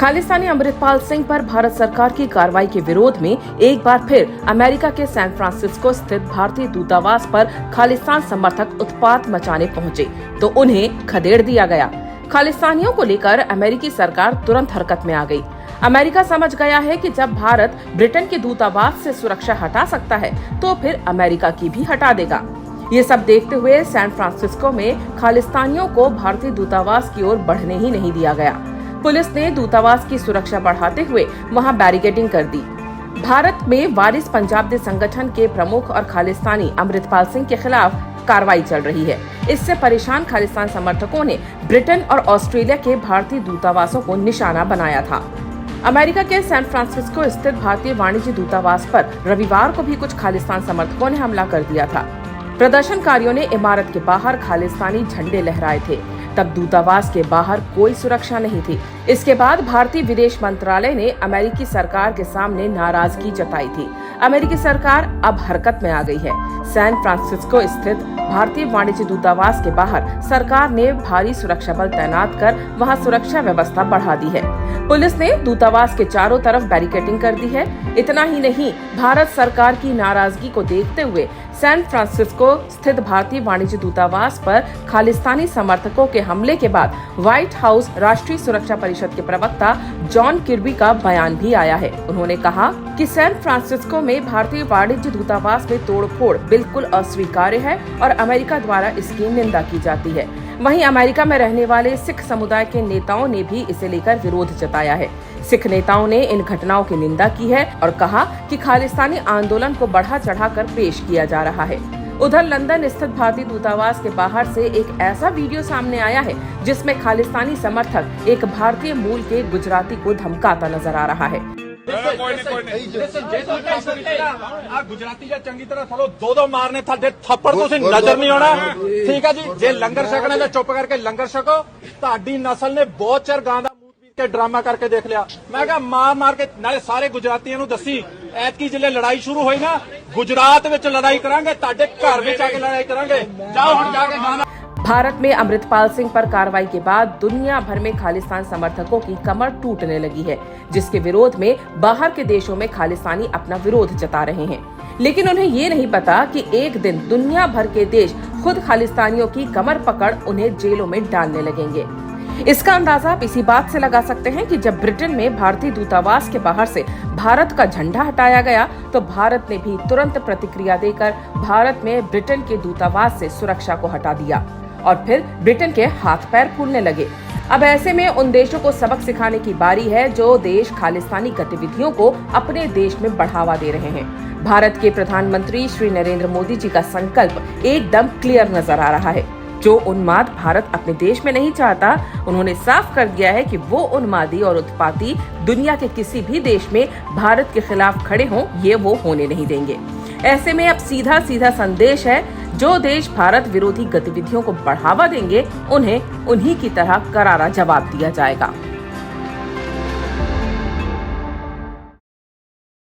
खालिस्तानी अमृतपाल सिंह पर भारत सरकार की कार्रवाई के विरोध में एक बार फिर अमेरिका के सैन फ्रांसिस्को स्थित भारतीय दूतावास पर खालिस्तान समर्थक उत्पात मचाने पहुंचे तो उन्हें खदेड़ दिया गया। खालिस्तानियों को लेकर अमेरिकी सरकार तुरंत हरकत में आ गई। अमेरिका समझ गया है कि जब भारत ब्रिटेन के दूतावास से सुरक्षा हटा सकता है तो फिर अमेरिका की भी हटा देगा। ये सब देखते हुए सैन फ्रांसिस्को में खालिस्तानियों को भारतीय दूतावास की ओर बढ़ने ही नहीं दिया गया। पुलिस ने दूतावास की सुरक्षा बढ़ाते हुए वहां बैरिकेडिंग कर दी। भारत में वारिस पंजाब संगठन के प्रमुख और खालिस्तानी अमृतपाल सिंह के खिलाफ कार्रवाई चल रही है। इससे परेशान खालिस्तान समर्थकों ने ब्रिटेन और ऑस्ट्रेलिया के भारतीय दूतावासों को निशाना बनाया था। अमेरिका के सैन फ्रांसिस्को स्थित भारतीय वाणिज्य दूतावास पर रविवार को भी कुछ खालिस्तान समर्थकों ने हमला कर दिया था। प्रदर्शनकारियों ने इमारत के बाहर खालिस्तानी झंडे लहराए थे। तब दूतावास के बाहर कोई सुरक्षा नहीं थी। इसके बाद भारतीय विदेश मंत्रालय ने अमेरिकी सरकार के सामने नाराजगी जताई थी। अमेरिकी सरकार अब हरकत में आ गई है। सैन फ्रांसिस्को स्थित भारतीय वाणिज्य दूतावास के बाहर सरकार ने भारी सुरक्षा बल तैनात कर वहां सुरक्षा व्यवस्था बढ़ा दी है। पुलिस ने दूतावास के चारों तरफ बैरिकेडिंग कर दी है। इतना ही नहीं, भारत सरकार की नाराजगी को देखते हुए सैन फ्रांसिस्को स्थित भारतीय वाणिज्य दूतावास पर खालिस्तानी समर्थकों के हमले के बाद व्हाइट हाउस राष्ट्रीय सुरक्षा परिषद के प्रवक्ता जॉन किर्बी का बयान भी आया है। उन्होंने कहा कि सैन फ्रांसिस्को में भारतीय वाणिज्य दूतावास में तोड़फोड़ बिल्कुल अस्वीकार्य है और अमेरिका द्वारा इसकी निंदा की जाती है। वहीं अमेरिका में रहने वाले सिख समुदाय के नेताओं ने भी इसे लेकर विरोध जताया है। सिख नेताओं ने इन घटनाओं की निंदा की है और कहा कि खालिस्तानी आंदोलन को बढ़ा चढ़ाकर पेश किया जा रहा है। उधर लंदन स्थित भारतीय दूतावास के बाहर से एक ऐसा वीडियो सामने आया है जिसमें खालिस्तानी समर्थक एक भारतीय मूल के गुजराती को धमकाता नजर आ रहा है। गुजराती ਜਾਂ ਚੰਗੀ ਤਰ੍ਹਾਂ ਥਲੋ ਦੋ ਮਾਰਨੇ ਤੁਹਾਡੇ ਥੱਪੜ ਤੁਸੀਂ ਨਜ਼ਰ ਨਹੀਂ ਆਉਣਾ। ਠੀਕ ਹੈ ਜੀ, ਜੇ ਲੰਗਰ ਛਕਣਾ ਤਾਂ ਚੁੱਪ ਕਰਕੇ ਲੰਗਰ ਛਕੋ। ਤੁਹਾਡੀ ਨਸਲ ਨੇ ਬਹੁਤ ਚਿਰ ਗਾਂ ਦਾ ਮੂਤ ਪੀਟ ਕੇ ਡਰਾਮਾ ਕਰਕੇ ਦੇਖ ਲਿਆ। ਮੈਂ ਕਿਹਾ ਮਾਰ ਕੇ ਨਾਲੇ ਸਾਰੇ ਗੁਜਰਾਤੀਆਂ ਨੂੰ ਦੱਸੀ ਐਤਕੀ ਜਿੱਲੇ ਲੜਾਈ ਸ਼ੁਰੂ ਹੋਈ ਨਾ ਗੁਜਰਾਤ ਵਿੱਚ ਲੜਾਈ ਕਰਾਂਗੇ, ਤੁਹਾਡੇ ਘਰ ਵਿੱਚ ਆ ਕੇ ਲੜਾਈ ਕਰਾਂਗੇ। ਜਾਓ ਹੁਣ ਜਾ ਕੇ ਗਾਣਾ। भारत में अमृतपाल सिंह पर कार्रवाई के बाद दुनिया भर में खालिस्तान समर्थकों की कमर टूटने लगी है, जिसके विरोध में बाहर के देशों में खालिस्तानी अपना विरोध जता रहे हैं। लेकिन उन्हें ये नहीं पता कि एक दिन दुनिया भर के देश खुद खालिस्तानियों की कमर पकड़ उन्हें जेलों में डालने लगेंगे। इसका अंदाजा आप इसी बात से लगा सकते हैं कि जब ब्रिटेन में भारतीय दूतावास के बाहर से भारत का झंडा हटाया गया तो भारत ने भी तुरंत प्रतिक्रिया देकर भारत में ब्रिटेन के दूतावास से सुरक्षा को हटा दिया और फिर ब्रिटेन के हाथ पैर फूलने लगे। अब ऐसे में उन देशों को सबक सिखाने की बारी है जो देश खालिस्तानी गतिविधियों को अपने देश में बढ़ावा दे रहे हैं। भारत के प्रधानमंत्री श्री नरेंद्र मोदी जी का संकल्प एकदम क्लियर नजर आ रहा है। जो उन्माद भारत अपने देश में नहीं चाहता, उन्होंने साफ कर दिया है कि वो उन्मादी और उत्पाती दुनिया के किसी भी देश में भारत के खिलाफ खड़े हों, ये वो होने नहीं देंगे। ऐसे में अब सीधा संदेश है, जो देश भारत विरोधी गतिविधियों को बढ़ावा देंगे उन्हें उन्हीं की तरह करारा जवाब दिया जाएगा।